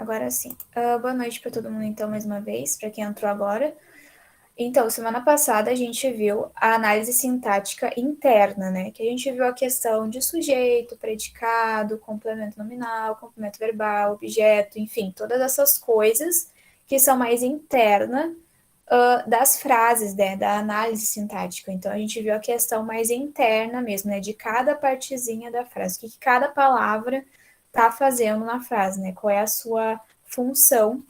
Agora sim. Boa noite para todo mundo, então, mais uma vez, para quem entrou agora. Então, semana passada a gente viu a análise sintática interna, né? Que a gente viu a questão de sujeito, predicado, complemento nominal, complemento verbal, objeto, enfim, todas essas coisas que são mais internas das frases, né? Da análise sintática. Então, a gente viu a questão mais interna mesmo, né? De cada partezinha da frase, o que cada palavra está fazendo na frase, né? Qual é a sua função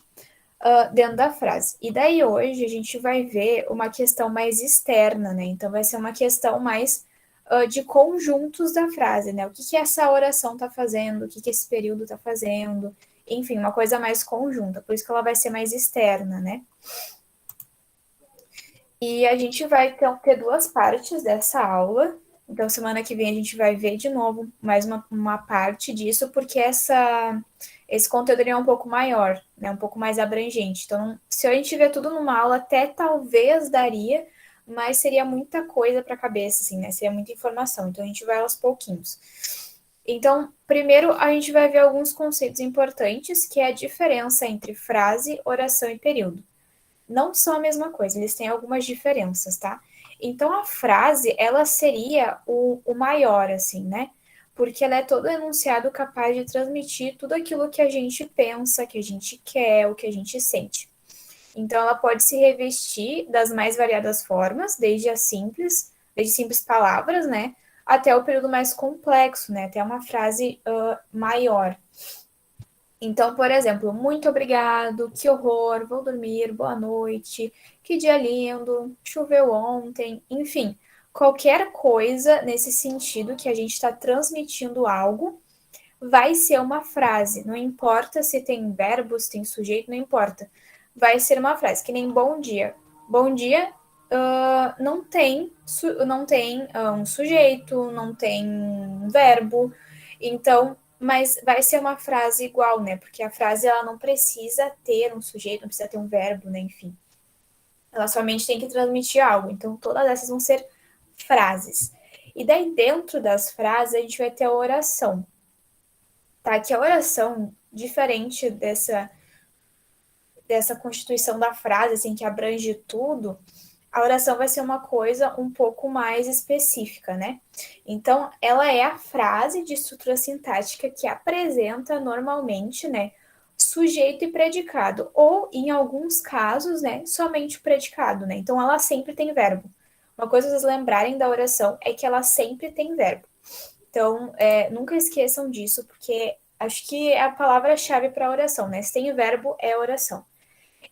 dentro da frase. E daí hoje a gente vai ver uma questão mais externa, né? Então vai ser uma questão mais de conjuntos da frase, né? O que essa oração está fazendo, o que esse período está fazendo, enfim, uma coisa mais conjunta. Por isso que ela vai ser mais externa, né? E a gente vai ter duas partes dessa aula. Então, semana que vem a gente vai ver de novo mais uma parte disso, porque esse conteúdo é um pouco maior, né? Um pouco mais abrangente. Então, se a gente ver tudo numa aula, até talvez daria, mas seria muita coisa para a cabeça, assim, né? Seria muita informação. Então, a gente vai aos pouquinhos. Então, primeiro a gente vai ver alguns conceitos importantes, que é a diferença entre frase, oração e período. Não são a mesma coisa, eles têm algumas diferenças, tá? Então a frase, ela seria o maior, assim, né? Porque ela é todo enunciado capaz de transmitir tudo aquilo que a gente pensa, que a gente quer, o que a gente sente. Então ela pode se revestir das mais variadas formas, desde simples palavras, né? Até o período mais complexo, né? Até uma frase maior. Então, por exemplo, muito obrigado, que horror, vou dormir, boa noite, que dia lindo, choveu ontem, enfim, qualquer coisa nesse sentido que a gente está transmitindo algo vai ser uma frase, não importa se tem verbo, se tem sujeito, não importa. Vai ser uma frase, que nem bom dia. Bom dia não tem um sujeito, não tem um verbo, então, mas vai ser uma frase igual, né? Porque a frase ela não precisa ter um sujeito, não precisa ter um verbo, né? Enfim, ela somente tem que transmitir algo. Então, todas essas vão ser frases. E daí, dentro das frases, a gente vai ter a oração, tá? Que a oração, diferente dessa constituição da frase, assim, que abrange tudo, a oração vai ser uma coisa um pouco mais específica, né? Então, ela é a frase de estrutura sintática que apresenta normalmente, né, sujeito e predicado, ou em alguns casos, né, somente o predicado, né? Então, ela sempre tem verbo. Uma coisa vocês lembrarem da oração é que ela sempre tem verbo. Então, nunca esqueçam disso, porque acho que é a palavra-chave para a oração, né? Se tem verbo, é oração.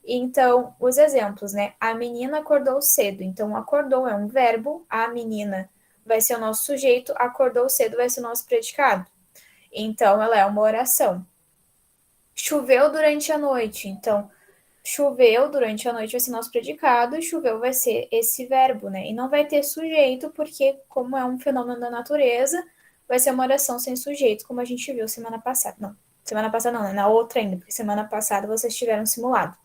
Então, os exemplos, né? A menina acordou cedo. Então, acordou é um verbo, a menina vai ser o nosso sujeito, acordou cedo vai ser o nosso predicado. Então, ela é uma oração. Choveu durante a noite. Então, choveu durante a noite vai ser nosso predicado, e choveu vai ser esse verbo, né? E não vai ter sujeito, porque, como é um fenômeno da natureza, vai ser uma oração sem sujeito, como a gente viu semana passada. Não, semana passada não, né? Na outra ainda, porque semana passada vocês tiveram simulado.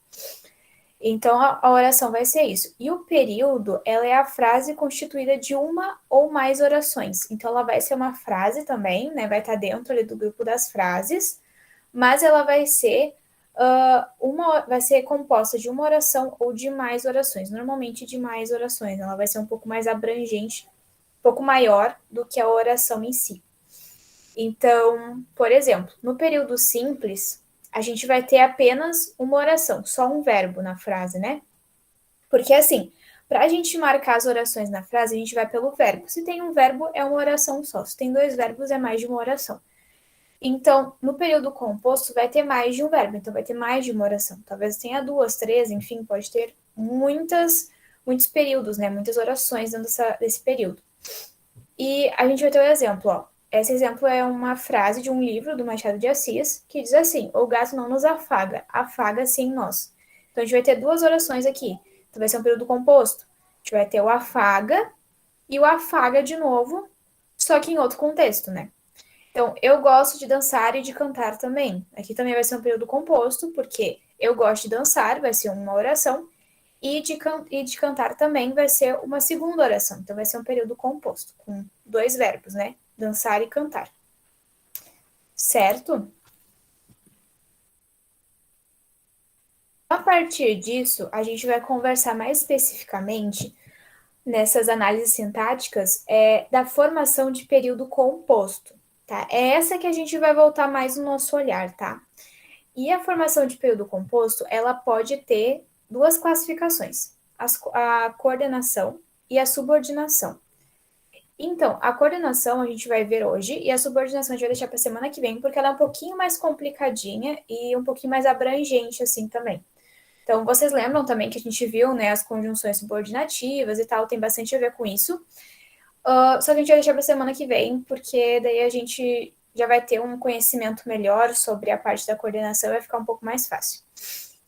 Então, a oração vai ser isso. E o período, ela é a frase constituída de uma ou mais orações. Então, ela vai ser uma frase também, né? Vai estar dentro ali do grupo das frases, mas ela vai ser vai ser composta de uma oração ou de mais orações. Normalmente de mais orações. Ela vai ser um pouco mais abrangente, um pouco maior do que a oração em si. Então, por exemplo, no período simples, a gente vai ter apenas uma oração, só um verbo na frase, né? Porque assim, para a gente marcar as orações na frase, a gente vai pelo verbo. Se tem um verbo, é uma oração só. Se tem dois verbos, é mais de uma oração. Então, no período composto, vai ter mais de um verbo. Então, vai ter mais de uma oração. Talvez tenha duas, três, enfim, pode ter muitos períodos, né? Muitas orações dentro desse período. E a gente vai ter um exemplo, ó. Esse exemplo é uma frase de um livro do Machado de Assis que diz assim: o gato não nos afaga, afaga-se em nós. Então a gente vai ter duas orações aqui. Então vai ser um período composto. A gente vai ter o afaga e o afaga de novo, só que em outro contexto, né? Então eu gosto de dançar e de cantar também. Aqui também vai ser um período composto, porque eu gosto de dançar, vai ser uma oração, e de cantar também vai ser uma segunda oração. Então, vai ser um período composto, com dois verbos, né? Dançar e cantar. Certo? partir disso, a gente vai conversar mais especificamente nessas análises sintáticas da formação de período composto, tá? É essa que a gente vai voltar mais no nosso olhar, tá? E a formação de período composto, ela pode ter duas classificações, a coordenação e a subordinação. Então, a coordenação a gente vai ver hoje e a subordinação a gente vai deixar para a semana que vem, porque ela é um pouquinho mais complicadinha e um pouquinho mais abrangente assim também. Então, vocês lembram também que a gente viu, né, as conjunções subordinativas e tal, tem bastante a ver com isso. Só que a gente vai deixar para a semana que vem, porque daí a gente já vai ter um conhecimento melhor sobre a parte da coordenação e vai ficar um pouco mais fácil.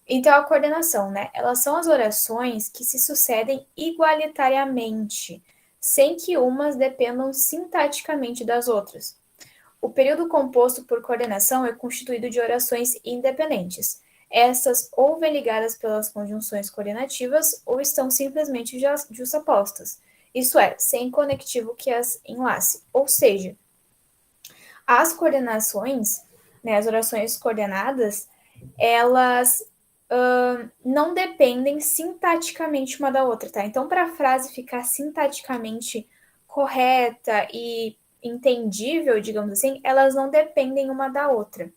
Então, a coordenação, né, elas são as orações que se sucedem igualitariamente, sem que umas dependam sintaticamente das outras. O período composto por coordenação é constituído de orações independentes. Essas ou vêm ligadas pelas conjunções coordenativas ou estão simplesmente justapostas, isto é, sem conectivo que as enlace. Ou seja, as coordenações, né, as orações coordenadas, elas não dependem sintaticamente uma da outra, tá? Então, para a frase ficar sintaticamente correta e entendível, digamos assim, elas não dependem uma da outra.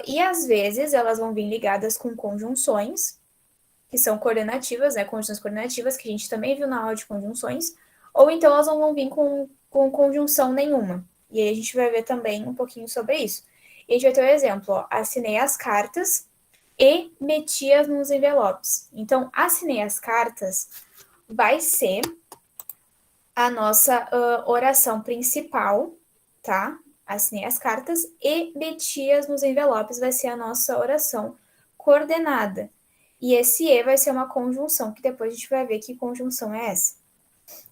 E às vezes elas vão vir ligadas com conjunções, que são coordenativas, né? Conjunções coordenativas, que a gente também viu na aula de conjunções, ou então elas não vão vir com conjunção nenhuma. E aí a gente vai ver também um pouquinho sobre isso. E a gente vai ter o exemplo, ó, assinei as cartas e meti-as nos envelopes. Então, assinei as cartas vai ser a nossa oração principal, tá? Assinei as cartas e meti-as nos envelopes vai ser a nossa oração coordenada. E esse e vai ser uma conjunção, que depois a gente vai ver que conjunção é essa,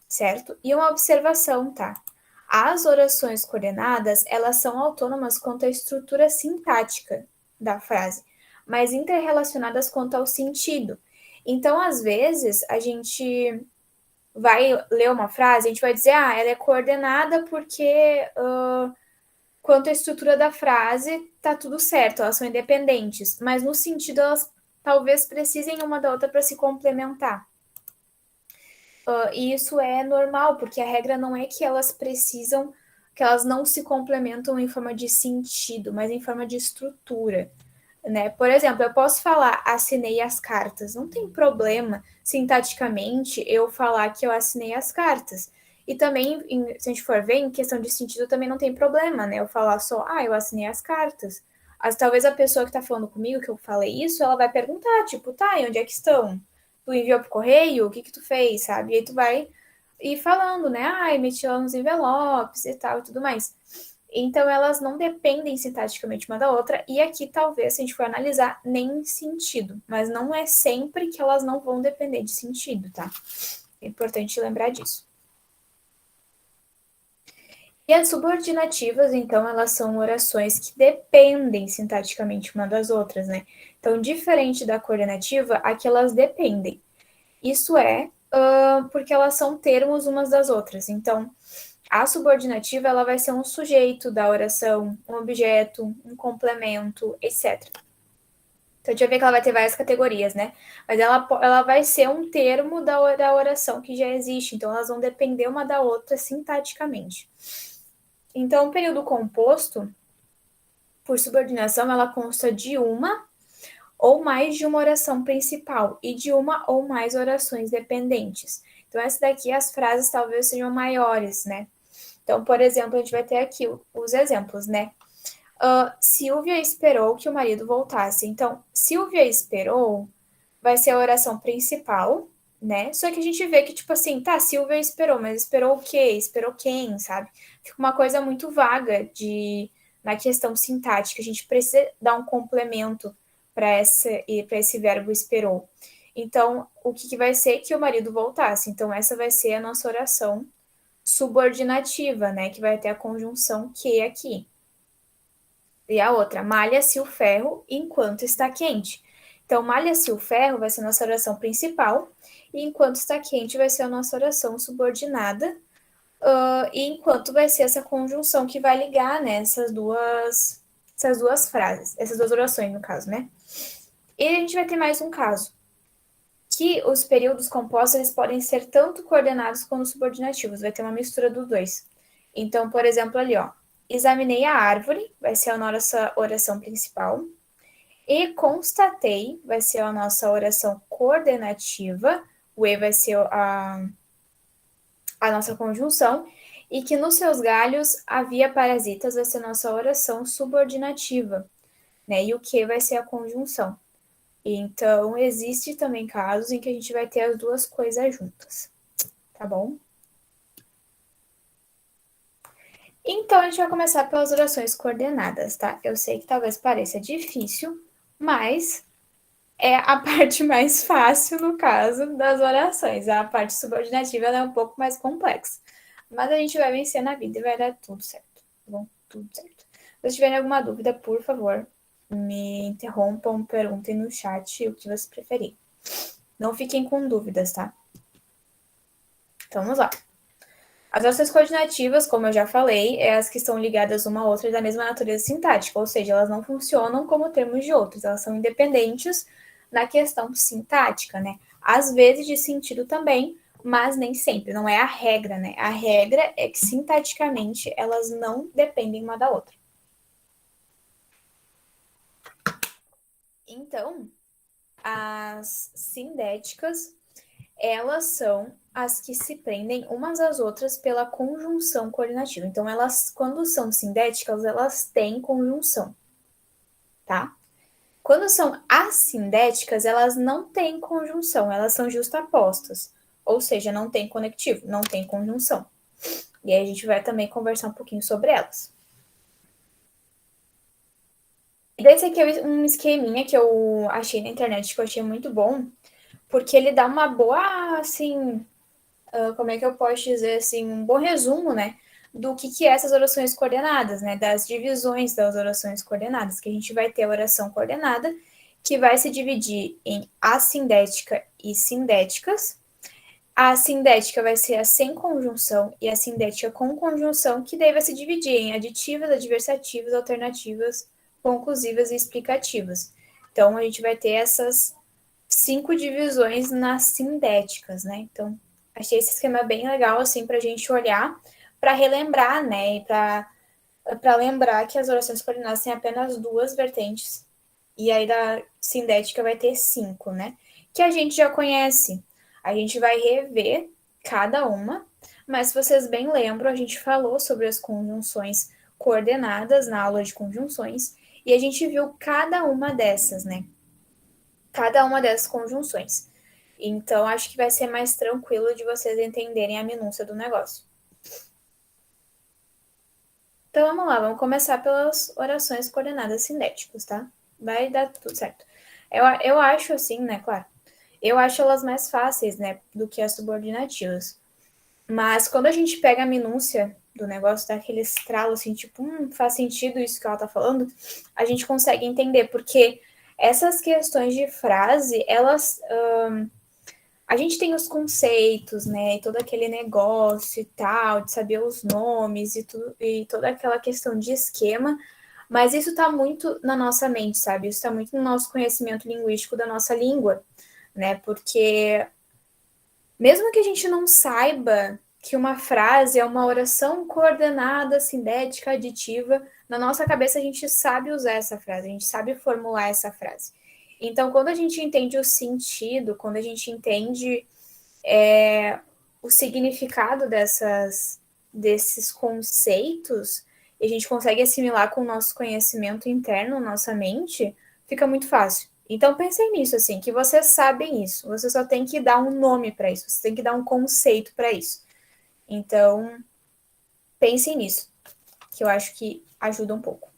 certo? E uma observação, tá? As orações coordenadas, elas são autônomas quanto à estrutura sintática da frase, mas interrelacionadas quanto ao sentido. Então, às vezes, a gente vai ler uma frase, a gente vai dizer, ela é coordenada porque quanto à estrutura da frase, tá tudo certo, elas são independentes, mas no sentido elas talvez precisem uma da outra para se complementar. E isso é normal, porque a regra não é que elas precisam, que elas não se complementam em forma de sentido, mas em forma de estrutura. Né? Por exemplo, eu posso falar assinei as cartas, não tem problema sintaticamente eu falar que eu assinei as cartas. E também, se a gente for ver, em questão de sentido também não tem problema, né? Eu falar só, eu assinei as cartas. Talvez a pessoa que tá falando comigo, que eu falei isso, ela vai perguntar, tipo, tá, e onde é que estão? Tu enviou pro correio? O que que tu fez, sabe? E aí tu vai ir falando, né? Meti lá nos envelopes e tal e tudo mais. Então, elas não dependem sintaticamente uma da outra, e aqui talvez, se a gente for analisar, nem sentido, mas não é sempre que elas não vão depender de sentido, tá? É importante lembrar disso. E as subordinativas, então, elas são orações que dependem sintaticamente uma das outras, né? Então, diferente da coordenativa, aqui elas dependem. Isso é porque elas são termos umas das outras. Então, a subordinativa ela vai ser um sujeito da oração, um objeto, um complemento, etc. Então, a gente vai ver que ela vai ter várias categorias, né? Mas ela vai ser um termo da oração que já existe. Então, elas vão depender uma da outra sintaticamente. Então, o período composto, por subordinação, ela consta de uma ou mais de uma oração principal e de uma ou mais orações dependentes. Então, essa daqui, as frases talvez sejam maiores, né? Então, por exemplo, a gente vai ter aqui os exemplos, né? Silvia esperou que o marido voltasse. Então, Silvia esperou vai ser a oração principal, né? Só que a gente vê que, tipo assim, tá, Silvia esperou, mas esperou o quê? Esperou quem, sabe? Fica uma coisa muito vaga na questão sintática. A gente precisa dar um complemento para esse verbo esperou. Então, o que vai ser que o marido voltasse? Então, essa vai ser a nossa oração subordinativa, né? Que vai ter a conjunção que aqui. E a outra, malha-se o ferro enquanto está quente. Então, malha-se o ferro vai ser a nossa oração principal, e enquanto está quente vai ser a nossa oração subordinada, e enquanto vai ser essa conjunção que vai ligar, né, essas duas frases, essas duas orações, no caso, né? E a gente vai ter mais um caso, que os períodos compostos eles podem ser tanto coordenados quanto subordinativos, vai ter uma mistura dos dois. Então, por exemplo, ali, ó, examinei a árvore, vai ser a nossa oração principal, e constatei, vai ser a nossa oração coordenativa, o E vai ser a nossa conjunção, e que nos seus galhos havia parasitas, vai ser a nossa oração subordinativa, né? E o que vai ser a conjunção. Então, existe também casos em que a gente vai ter as duas coisas juntas, tá bom? Então, a gente vai começar pelas orações coordenadas, tá? Eu sei que talvez pareça difícil, mas é a parte mais fácil no caso das orações. A parte subordinativa ela é um pouco mais complexa. Mas a gente vai vencer na vida e vai dar tudo certo, tá bom? Tudo certo. Se vocês tiverem alguma dúvida, por favor, me interrompam, perguntem no chat o que você preferir. Não fiquem com dúvidas, tá? Então, vamos lá. As orações coordenativas, como eu já falei, é as que estão ligadas uma a outra da mesma natureza sintática, ou seja, elas não funcionam como termos de outros, elas são independentes na questão sintática, né? Às vezes de sentido também, mas nem sempre, não é a regra, né? A regra é que sintaticamente elas não dependem uma da outra. Então, as sindéticas, elas são as que se prendem umas às outras pela conjunção coordenativa. Então, elas, quando são sindéticas, elas têm conjunção, tá? Quando são assindéticas, elas não têm conjunção, elas são justapostas. Ou seja, não tem conectivo, não tem conjunção. E aí a gente vai também conversar um pouquinho sobre elas. E desse aqui é um esqueminha que eu achei na internet, que eu achei muito bom, porque ele dá uma boa, assim, como é que eu posso dizer, assim, um bom resumo, né, do que é essas orações coordenadas, né, das divisões das orações coordenadas, que a gente vai ter a oração coordenada, que vai se dividir em assindética e sindéticas. A sindética vai ser a sem conjunção e a sindética com conjunção, que daí vai se dividir em aditivas, adversativas, alternativas, conclusivas e explicativas. Então, a gente vai ter essas 5 divisões nas sindéticas, né? Então, achei esse esquema bem legal, assim, para a gente olhar, para relembrar, né? E para lembrar que as orações coordenadas têm apenas 2 vertentes. E aí, da sindética vai ter 5, né? Que a gente já conhece. A gente vai rever cada uma, mas se vocês bem lembram, a gente falou sobre as conjunções coordenadas na aula de conjunções, e a gente viu cada uma dessas, né? Cada uma dessas conjunções. Então, acho que vai ser mais tranquilo de vocês entenderem a minúcia do negócio. Então, vamos lá, vamos começar pelas orações coordenadas sindéticas, tá? Vai dar tudo certo. Eu acho assim, né, claro, eu acho elas mais fáceis, né, do que as subordinativas. Mas quando a gente pega a minúcia do negócio, dá aquele estralo assim, tipo, faz sentido isso que ela tá falando, a gente consegue entender, porque essas questões de frase, elas. A gente tem os conceitos, né, e todo aquele negócio e tal, de saber os nomes e toda aquela questão de esquema, mas isso tá muito na nossa mente, sabe? Isso tá muito no nosso conhecimento linguístico da nossa língua, né? Porque mesmo que a gente não saiba que uma frase é uma oração coordenada, sindética, aditiva, na nossa cabeça a gente sabe usar essa frase, a gente sabe formular essa frase. Então, quando a gente entende o sentido, quando a gente entende o significado desses conceitos, e a gente consegue assimilar com o nosso conhecimento interno, nossa mente, fica muito fácil. Então pensem nisso, assim, que vocês sabem isso. Você só tem que dar um nome para isso, você tem que dar um conceito para isso. Então, pensem nisso, que eu acho que ajuda um pouco.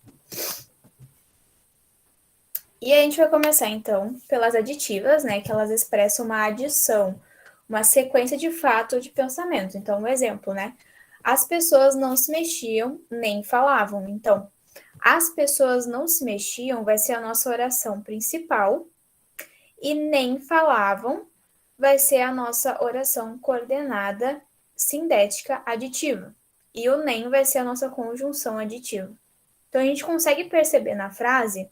E a gente vai começar, então, pelas aditivas, né, que elas expressam uma adição, uma sequência de fato ou de pensamento. Então, um exemplo, né? As pessoas não se mexiam nem falavam. Então, as pessoas não se mexiam vai ser a nossa oração principal e nem falavam vai ser a nossa oração coordenada sindética aditiva. E o nem vai ser a nossa conjunção aditiva. Então, a gente consegue perceber na frase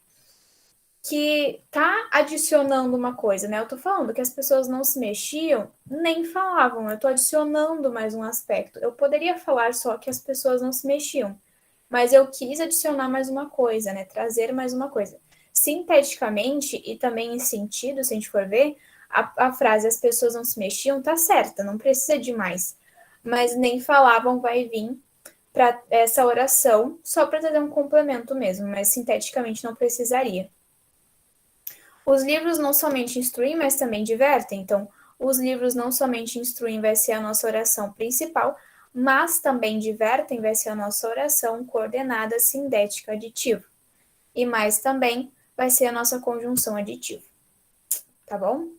que tá adicionando uma coisa, né? Eu tô falando que as pessoas não se mexiam, nem falavam. Eu tô adicionando mais um aspecto. Eu poderia falar só que as pessoas não se mexiam, mas eu quis adicionar mais uma coisa, né? Trazer mais uma coisa. Sinteticamente e também em sentido, se a gente for ver, a frase as pessoas não se mexiam tá certa, não precisa de mais. Mas nem falavam vai vir para essa oração, só para trazer um complemento mesmo, mas sinteticamente não precisaria. Os livros não somente instruem, mas também divertem. Então, os livros não somente instruem, vai ser a nossa oração principal, mas também divertem, vai ser a nossa oração coordenada, sindética, aditiva. E mais também vai ser a nossa conjunção aditiva. Tá bom?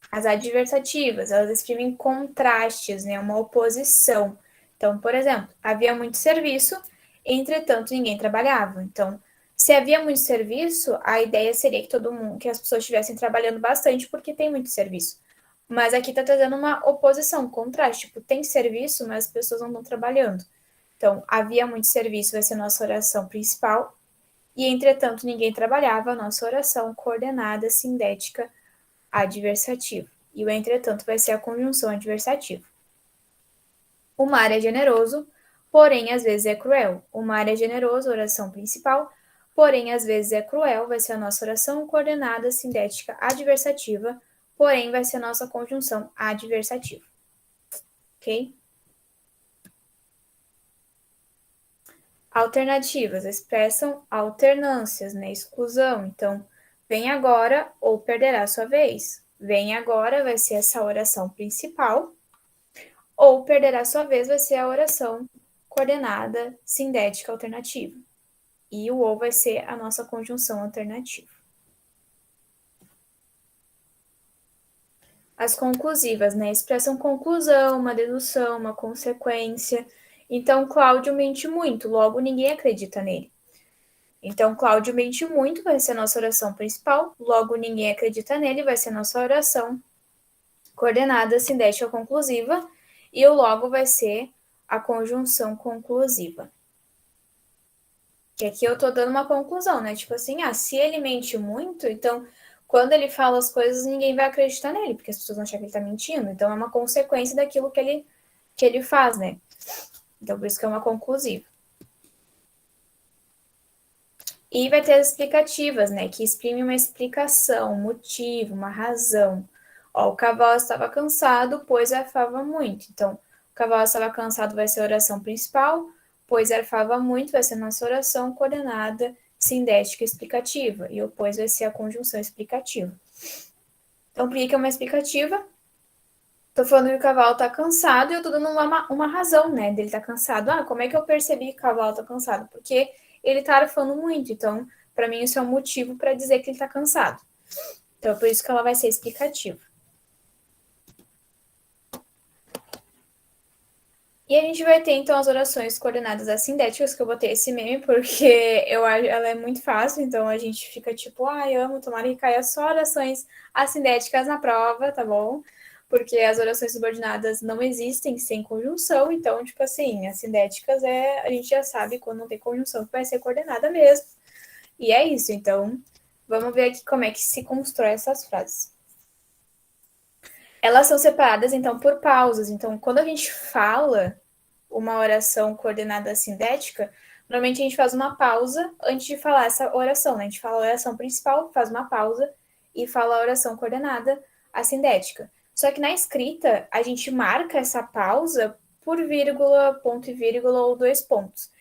As adversativas, elas escrevem contrastes, né? Uma oposição. Então, por exemplo, havia muito serviço, entretanto, ninguém trabalhava. Então, se havia muito serviço, a ideia seria que todo mundo, que as pessoas estivessem trabalhando bastante, porque tem muito serviço. Mas aqui está trazendo uma oposição, um contraste. Tipo, tem serviço, mas as pessoas não estão trabalhando. Então, havia muito serviço, vai ser a nossa oração principal. E, entretanto, ninguém trabalhava, a nossa oração coordenada, sindética, adversativa. E o entretanto vai ser a conjunção adversativa. O mar é generoso, porém às vezes é cruel. O mar é generoso, oração principal, porém às vezes é cruel, vai ser a nossa oração coordenada sindética adversativa, porém vai ser a nossa conjunção adversativa. Ok? Alternativas expressam alternâncias, né? Exclusão. Então, vem agora ou perderá sua vez. Vem agora vai ser essa oração principal, ou perderá sua vez vai ser a oração coordenada sindética alternativa. E o ou vai ser a nossa conjunção alternativa. As conclusivas, né? Expressam conclusão, uma dedução, uma consequência. Então, Cláudio mente muito, logo ninguém acredita nele. Então, Cláudio mente muito, vai ser a nossa oração principal, logo ninguém acredita nele, vai ser a nossa oração coordenada sindética conclusiva, e o logo vai ser a conjunção conclusiva. Que aqui eu tô dando uma conclusão, né? Tipo assim, se ele mente muito, então quando ele fala as coisas, ninguém vai acreditar nele, porque as pessoas vão achar que ele tá mentindo. Então é uma consequência daquilo que ele faz, né? Então por isso que é uma conclusiva. E vai ter as explicativas, né? Que exprimem uma explicação, um motivo, uma razão. Ó, o cavalo estava cansado, pois arfava muito. Então, o cavalo estava cansado vai ser a oração principal, pois arfava muito vai ser a nossa oração coordenada sindética explicativa. E o pois vai ser a conjunção explicativa. Então, por que é uma explicativa? Tô falando que o cavalo tá cansado e eu tô dando uma razão, né? Dele tá cansado. Como é que eu percebi que o cavalo tá cansado? Porque ele tá arfando muito. Então, para mim, isso é um motivo para dizer que ele tá cansado. Então, é por isso que ela vai ser explicativa. E a gente vai ter, então, as orações coordenadas assindéticas, que eu botei esse meme, porque ela é muito fácil, então a gente fica tipo, amo, tomara que caia só orações assindéticas na prova, tá bom? Porque as orações subordinadas não existem sem conjunção, então, tipo assim, assindéticas a gente já sabe quando não tem conjunção que vai ser coordenada mesmo. E é isso, então, vamos ver aqui como é que se constrói essas frases. Elas são separadas, então, por pausas. Então, quando a gente fala uma oração coordenada sindética, normalmente a gente faz uma pausa antes de falar essa oração, né? A gente fala a oração principal, faz uma pausa e fala a oração coordenada assindética. Só que na escrita, a gente marca essa pausa por vírgula, ponto e vírgula ou dois pontos.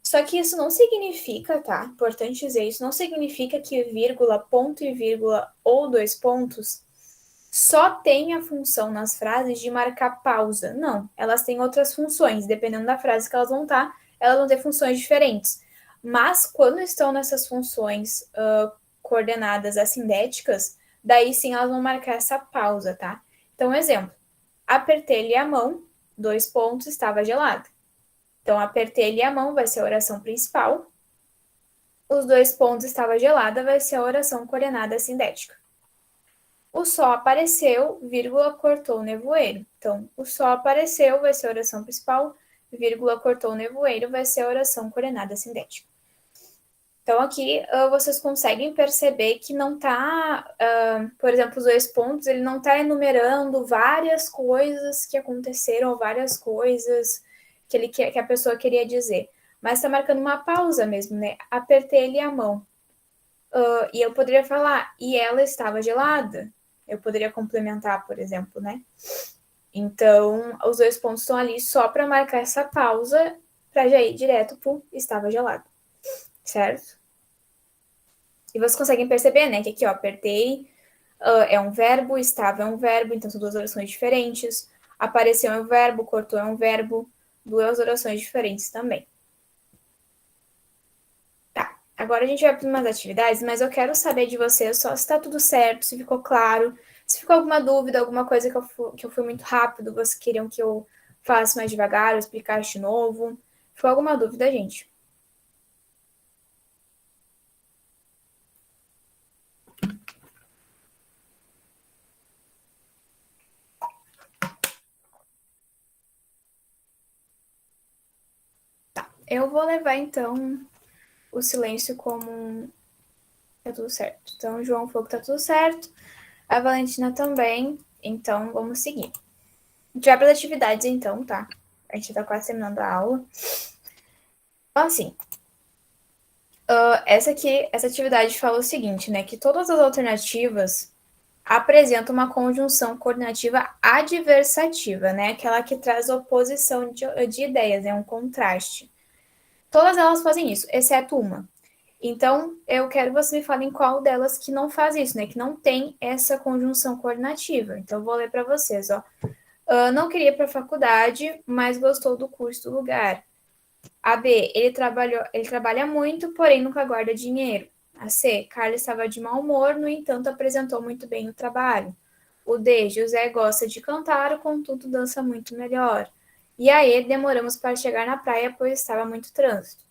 Só que isso não significa, tá? Importante dizer, isso não significa que vírgula, ponto e vírgula ou dois pontos só tem a função nas frases de marcar pausa. Não, elas têm outras funções. Dependendo da frase que elas vão estar, elas vão ter funções diferentes. Mas quando estão nessas funções coordenadas assindéticas, daí sim elas vão marcar essa pausa, tá? Então, exemplo. Apertei-lhe a mão, dois pontos, estava gelada. Então, apertei-lhe a mão vai ser a oração principal. Os dois pontos, estava gelada, vai ser a oração coordenada assindética. O sol apareceu, vírgula, cortou o nevoeiro. Então, o sol apareceu vai ser a oração principal, vírgula, cortou o nevoeiro vai ser a oração coordenada sindética. Então, aqui vocês conseguem perceber que não está, por exemplo, os dois pontos, ele não está enumerando várias coisas que aconteceram, várias coisas que a pessoa queria dizer, mas está marcando uma pausa mesmo, né? Apertei-lhe a mão. E eu poderia falar, e ela estava gelada. Eu poderia complementar, por exemplo, né? Então, os dois pontos estão ali só para marcar essa pausa, para já ir direto pro estava gelado, certo? E vocês conseguem perceber, né, que aqui, ó, apertei é um verbo, estava é um verbo, então são duas orações diferentes. Apareceu é um verbo, cortou é um verbo, duas orações diferentes também. Tá, agora a gente vai para umas atividades, mas eu quero saber de vocês só se tá tudo certo, se ficou claro, se ficou alguma dúvida, alguma coisa que eu fui muito rápido, vocês queriam que eu falasse mais devagar, ou explicasse de novo. Ficou alguma dúvida, gente? Eu vou levar então o silêncio como tá tudo certo. Então, o João falou que tá tudo certo, a Valentina também. Então, vamos seguir. A gente vai para as atividades, então, tá? A gente tá quase terminando a aula. Então, assim, essa atividade fala o seguinte, né? Que todas as alternativas apresentam uma conjunção coordenativa adversativa, né? Aquela que traz oposição de ideias, é um contraste. Todas elas fazem isso, exceto uma. Então, eu quero que você me fale em qual delas que não faz isso, né? Que não tem essa conjunção coordenativa. Então, eu vou ler para vocês, ó. Não queria ir para a faculdade, mas gostou do curso do lugar. A B, ele trabalha muito, porém nunca guarda dinheiro. A C, Carlos estava de mau humor, no entanto, apresentou muito bem o trabalho. O D, José gosta de cantar, contudo dança muito melhor. E a E, demoramos para chegar na praia, pois estava muito trânsito.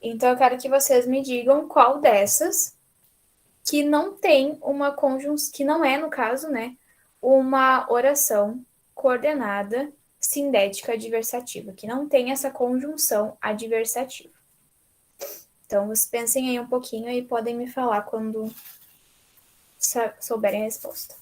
Então, eu quero que vocês me digam qual dessas que não tem uma conjunção, que não é, no caso, né, uma oração coordenada sindética adversativa, que não tem essa conjunção adversativa. Então, vocês pensem aí um pouquinho e podem me falar quando souberem a resposta.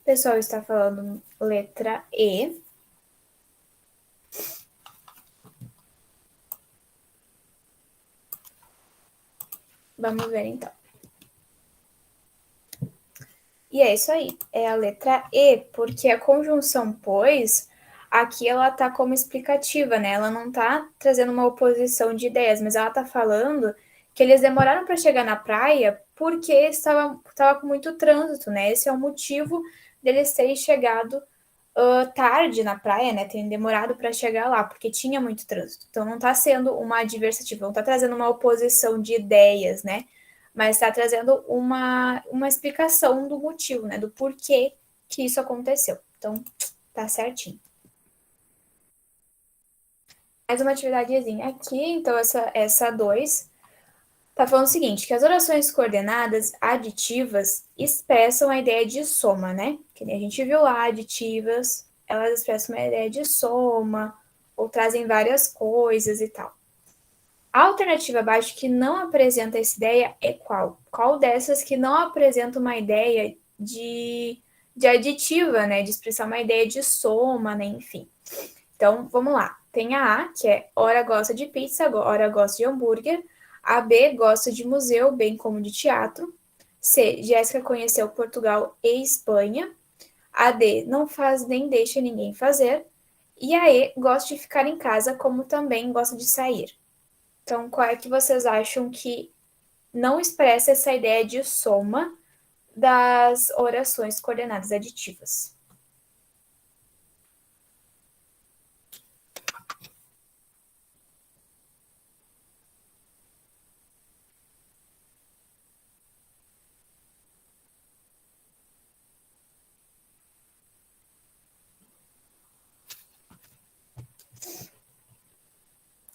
O pessoal está falando letra E. Vamos ver então. E é isso aí, é a letra E, porque a conjunção pois, aqui ela tá como explicativa, né? Ela não tá trazendo uma oposição de ideias, mas ela tá falando que eles demoraram para chegar na praia porque estava com muito trânsito, né? Esse é o motivo deles terem chegado tarde na praia, né? Terem demorado para chegar lá, porque tinha muito trânsito. Então não tá sendo uma adversativa, não tá trazendo uma oposição de ideias, né? Mas está trazendo uma explicação do motivo, né? Do porquê que isso aconteceu. Então, tá certinho. Mais uma atividadezinha aqui, então essa 2 tá falando o seguinte, que as orações coordenadas aditivas expressam a ideia de soma, né? Que nem a gente viu lá, aditivas, elas expressam uma ideia de soma, ou trazem várias coisas e tal. A alternativa abaixo que não apresenta essa ideia é qual? Qual dessas que não apresenta uma ideia de aditiva, né? De expressar uma ideia de soma, né? Enfim. Então, vamos lá. Tem a A, que é ora gosta de pizza, ora gosta de hambúrguer. A B gosta de museu, bem como de teatro. C, Jéssica conheceu Portugal e Espanha. A D, não faz nem deixa ninguém fazer. E a E, gosta de ficar em casa, como também gosta de sair. Então, qual é que vocês acham que não expressa essa ideia de soma das orações coordenadas aditivas?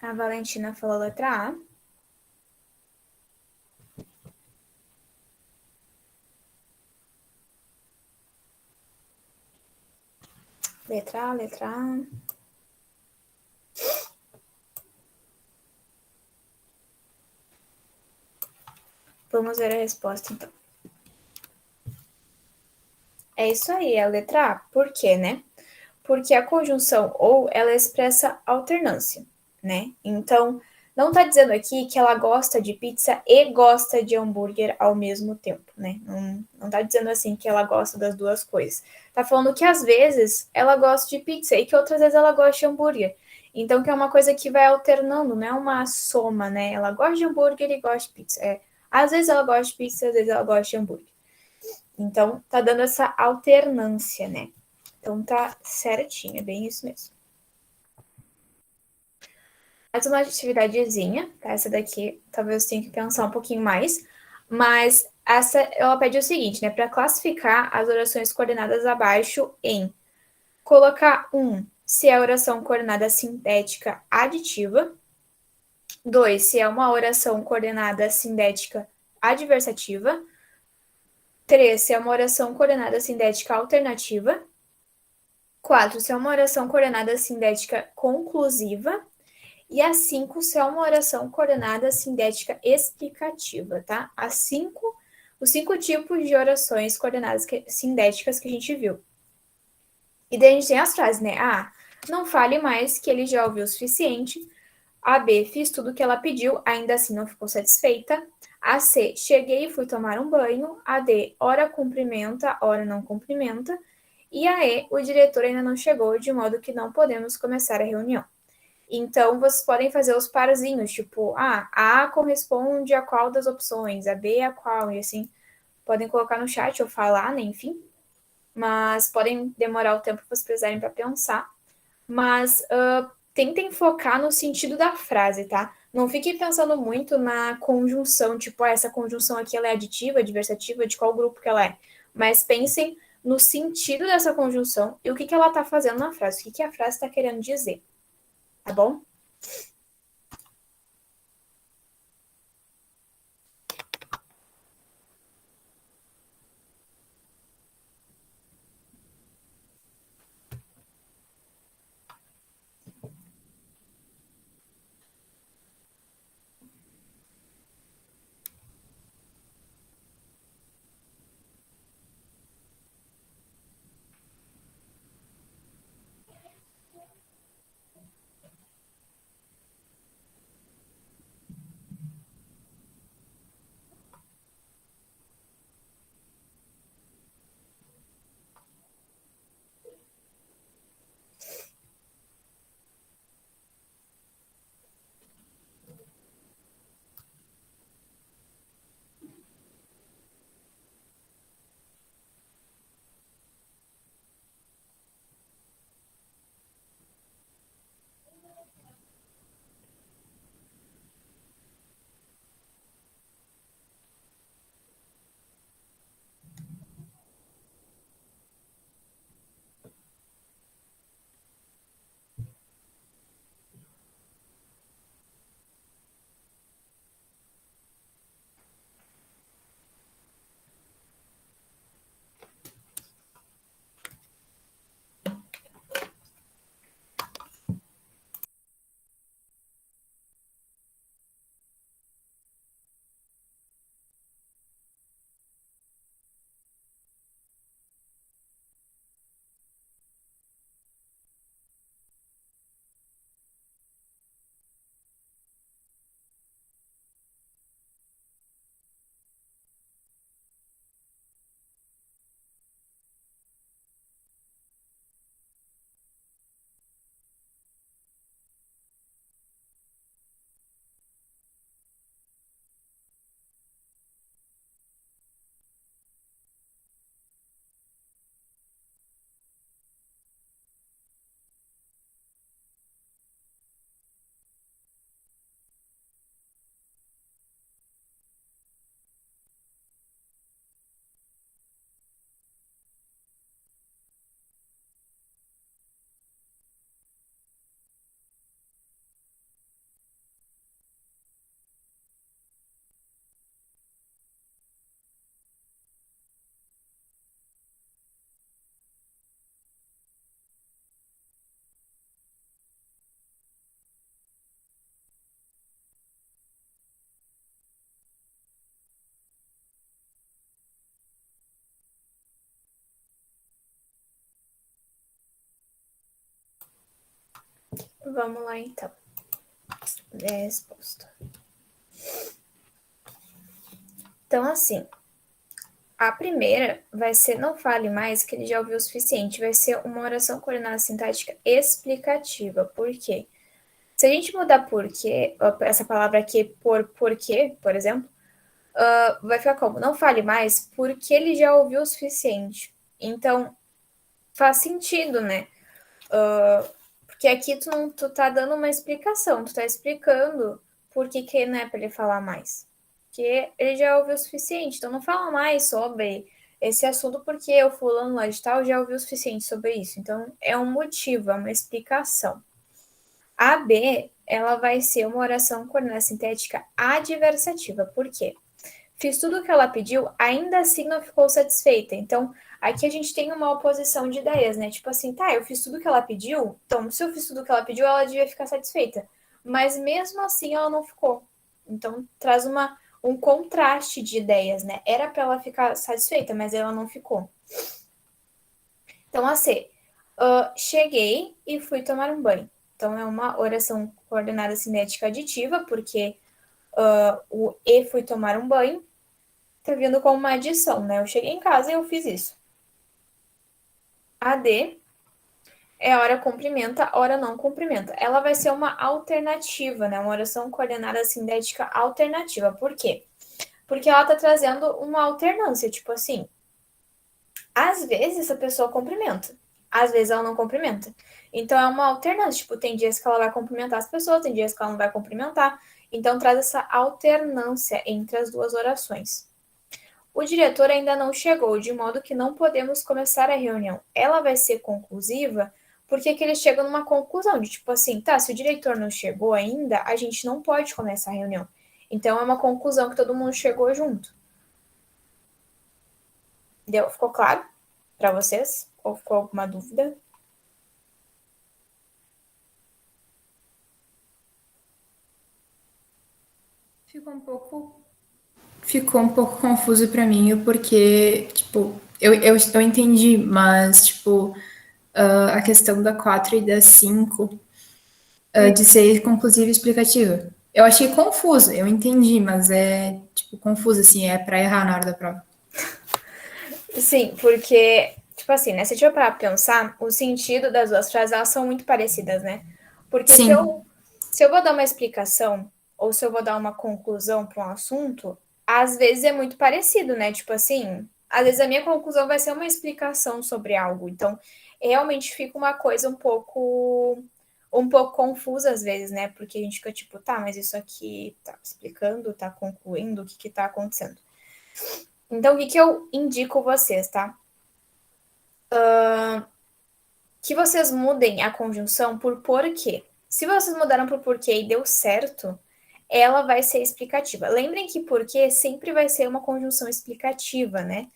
A Valentina falou a letra A. Letra A, letra A. Vamos ver a resposta, então. É isso aí, é a letra A. Por quê, né? Porque a conjunção ou, ela expressa alternância, né? Então, não tá dizendo aqui que ela gosta de pizza e gosta de hambúrguer ao mesmo tempo, né? Não tá dizendo assim que ela gosta das duas coisas. Tá falando que às vezes ela gosta de pizza e que outras vezes ela gosta de hambúrguer. Então, que é uma coisa que vai alternando, não é uma soma, né? Ela gosta de hambúrguer e gosta de pizza. Às vezes ela gosta de pizza, às vezes ela gosta de hambúrguer. Então, tá dando essa alternância, né? Então tá certinho, é bem isso mesmo. Mais uma atividadezinha, tá? Essa daqui talvez eu tenha que pensar um pouquinho mais, mas essa ela pede o seguinte, né? Para classificar as orações coordenadas abaixo em colocar se é a oração coordenada sintética aditiva, 2, se é uma oração coordenada sintética adversativa, 3, se é uma oração coordenada sintética alternativa, 4, se é uma oração coordenada sindética conclusiva. E a 5, se é uma oração coordenada sindética explicativa, tá? Os 5 tipos de orações coordenadas sindéticas que a gente viu. E daí a gente tem as frases, né? A, não fale mais que ele já ouviu o suficiente. A B, fiz tudo o que ela pediu, ainda assim não ficou satisfeita. A C, cheguei e fui tomar um banho. A D, ora cumprimenta, ora não cumprimenta. E a E, o diretor ainda não chegou, de modo que não podemos começar a reunião. Então, vocês podem fazer os parzinhos, tipo, a corresponde a qual das opções, a B a qual, e assim, podem colocar no chat ou falar, né, enfim. Mas podem demorar o tempo que vocês precisarem para pensar. Mas tentem focar no sentido da frase, tá? Não fiquem pensando muito na conjunção, tipo, essa conjunção aqui ela é aditiva, adversativa, de qual grupo que ela é. Mas pensem no sentido dessa conjunção e o que, que ela está fazendo na frase, o que, que a frase está querendo dizer, tá bom? Vamos lá, então. Resposta. Então, assim, a primeira vai ser não fale mais, que ele já ouviu o suficiente. Vai ser uma oração coordenada sintática explicativa. Por quê? Se a gente mudar porquê, essa palavra aqui por porquê, por exemplo, vai ficar como? Não fale mais, porque ele já ouviu o suficiente. Então, faz sentido, né? Porque aqui tu tá dando uma explicação, tu tá explicando por que não é para ele falar mais. Porque ele já ouviu o suficiente, então não fala mais sobre esse assunto porque o fulano lá de tal já ouviu o suficiente sobre isso. Então é um motivo, é uma explicação. A B, ela vai ser uma oração coordenada sintética adversativa. Por quê? Fiz tudo o que ela pediu, ainda assim não ficou satisfeita. Então, aqui a gente tem uma oposição de ideias, né? Tipo assim, tá, eu fiz tudo o que ela pediu, então se eu fiz tudo o que ela pediu, ela devia ficar satisfeita. Mas mesmo assim ela não ficou. Então, traz um contraste de ideias, né? Era para ela ficar satisfeita, mas ela não ficou. Então, a C. Cheguei e fui tomar um banho. Então, é uma oração coordenada cinética aditiva, porque o E fui tomar um banho tá vindo como uma adição, né? Eu cheguei em casa e eu fiz isso. A D é hora cumprimenta, hora não cumprimenta. Ela vai ser uma alternativa, né? Uma oração coordenada sintética alternativa. Por quê? Porque ela tá trazendo uma alternância, tipo assim, às vezes a pessoa cumprimenta, às vezes ela não cumprimenta. Então é uma alternância, tipo, tem dias que ela vai cumprimentar as pessoas, tem dias que ela não vai cumprimentar. Então traz essa alternância entre as duas orações. O diretor ainda não chegou, de modo que não podemos começar a reunião. Ela vai ser conclusiva porque que eles chegam numa conclusão de tipo assim, tá, se o diretor não chegou ainda, a gente não pode começar a reunião. Então é uma conclusão que todo mundo chegou junto. Deu? Ficou claro para vocês? Ou ficou alguma dúvida? Ficou um pouco confuso pra mim o porquê, tipo, eu entendi, mas, tipo, a questão da 4 e da 5 de ser conclusiva e explicativa. Eu achei confuso, eu entendi, mas é, tipo, confuso, assim, é pra errar na hora da prova. Sim, porque, tipo assim, né? Se a gente parar pra pensar, o sentido das duas frases, elas são muito parecidas, né? Porque Sim, se eu vou dar uma explicação, ou se eu vou dar uma conclusão para um assunto, às vezes é muito parecido, né? Tipo assim, às vezes a minha conclusão vai ser uma explicação sobre algo. Então, realmente fica uma coisa um pouco confusa às vezes, né? Porque a gente fica tipo, tá, mas isso aqui tá explicando, tá concluindo, o que que tá acontecendo? Então, o que que eu indico vocês, tá? Que vocês mudem a conjunção por porquê. Se vocês mudaram por porquê e deu certo, ela vai ser explicativa. Lembrem que porquê sempre vai ser uma conjunção explicativa, né?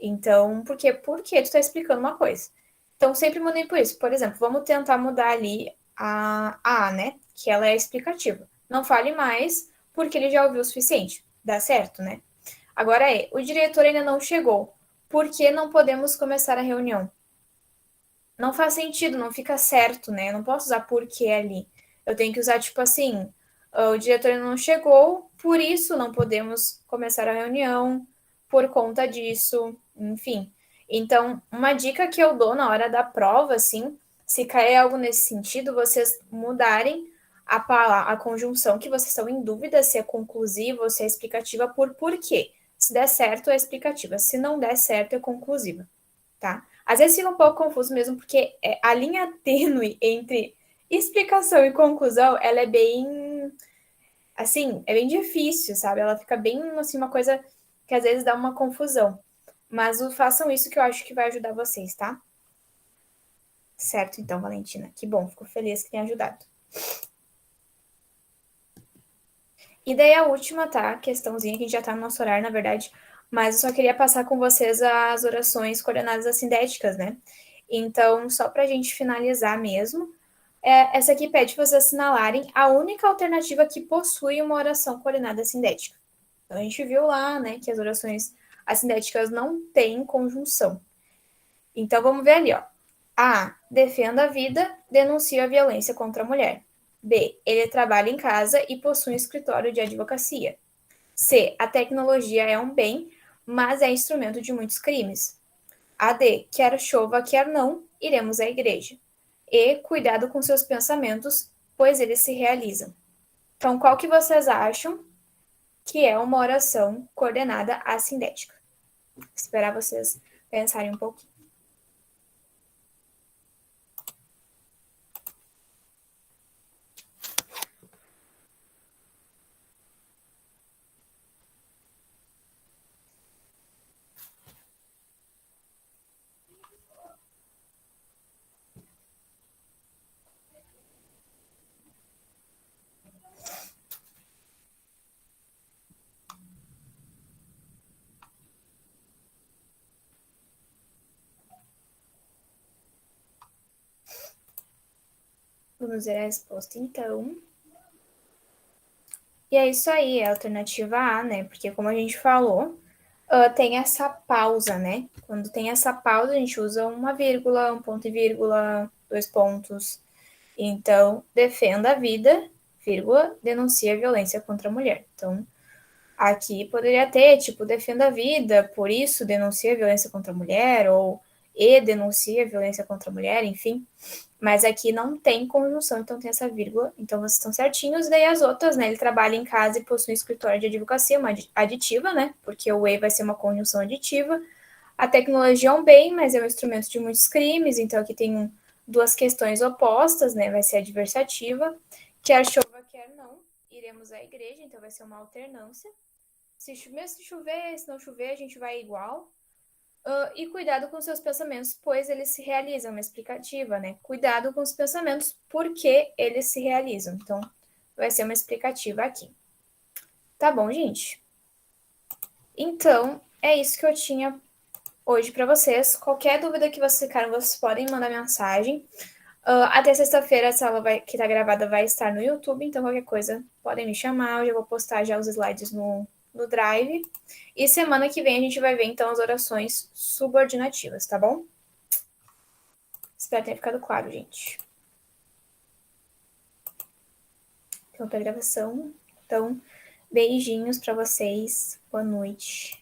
Então, porque tu tá explicando uma coisa. Então, sempre mudem por isso. Por exemplo, vamos tentar mudar ali a, né? Que ela é explicativa. Não fale mais, porque ele já ouviu o suficiente. Dá certo, né? Agora o diretor ainda não chegou. Por que não podemos começar a reunião? Não faz sentido, não fica certo, né? Eu não posso usar porque ali. Eu tenho que usar, tipo assim, o diretor não chegou, por isso não podemos começar a reunião, por conta disso, enfim. Então, uma dica que eu dou na hora da prova, assim, se cair algo nesse sentido, vocês mudarem a conjunção que vocês estão em dúvida se é conclusiva ou se é explicativa por porquê. Se der certo, é explicativa. Se não der certo, é conclusiva, tá? Às vezes fica um pouco confuso mesmo, porque a linha tênue entre explicação e conclusão, ela é bem, assim, é bem difícil, sabe? Ela fica bem, assim, uma coisa que às vezes dá uma confusão. Mas façam isso que eu acho que vai ajudar vocês, tá? Certo, então, Valentina. Que bom, fico feliz que tenha ajudado. E daí a última, tá? Questãozinha que a gente já tá no nosso horário, na verdade. Mas eu só queria passar com vocês as orações coordenadas assindéticas, né? Então, só pra gente finalizar mesmo, essa aqui pede para vocês assinalarem a única alternativa que possui uma oração coordenada assindética. Então, a gente viu lá, né, que as orações assindéticas não têm conjunção. Então, vamos ver ali, ó. A. Defenda a vida, denuncia a violência contra a mulher. B. Ele trabalha em casa e possui um escritório de advocacia. C. A tecnologia é um bem, mas é instrumento de muitos crimes. A. D. Quer chova, quer não, iremos à igreja. E. Cuidado com seus pensamentos, pois eles se realizam. Então, qual que vocês acham que é uma oração coordenada assindética? Vou esperar vocês pensarem um pouquinho. Vamos ver a resposta, então. E é isso aí, é a alternativa A, né? Porque como a gente falou, tem essa pausa, né? Quando tem essa pausa, a gente usa uma vírgula, um ponto e vírgula, dois pontos. Então, defenda a vida, vírgula, denuncie a violência contra a mulher. Então, aqui poderia ter, tipo, defenda a vida, por isso denuncia a violência contra a mulher, ou e denuncia a violência contra a mulher, enfim. Mas aqui não tem conjunção, então tem essa vírgula. Então vocês estão certinhos. Daí as outras, né? Ele trabalha em casa e possui um escritório de advocacia, uma aditiva, né? Porque o e vai ser uma conjunção aditiva. A tecnologia é um bem, mas é um instrumento de muitos crimes. Então aqui tem duas questões opostas, né? Vai ser adversativa. Quer chova, quer não. Iremos à igreja, então vai ser uma alternância. Mesmo se chover, se não chover, a gente vai igual. E cuidado com seus pensamentos, pois eles se realizam, uma explicativa, né? Cuidado com os pensamentos, porque eles se realizam. Então, vai ser uma explicativa aqui. Tá bom, gente? Então, é isso que eu tinha hoje para vocês. Qualquer dúvida que vocês ficaram, vocês podem mandar mensagem. Até sexta-feira, essa aula que tá gravada vai estar no YouTube, então qualquer coisa podem me chamar. Eu já vou postar já os slides no Drive. E semana que vem a gente vai ver, então, as orações subordinativas, tá bom? Espero ter ficado claro, gente. Então, pra gravação. Então, beijinhos para vocês. Boa noite.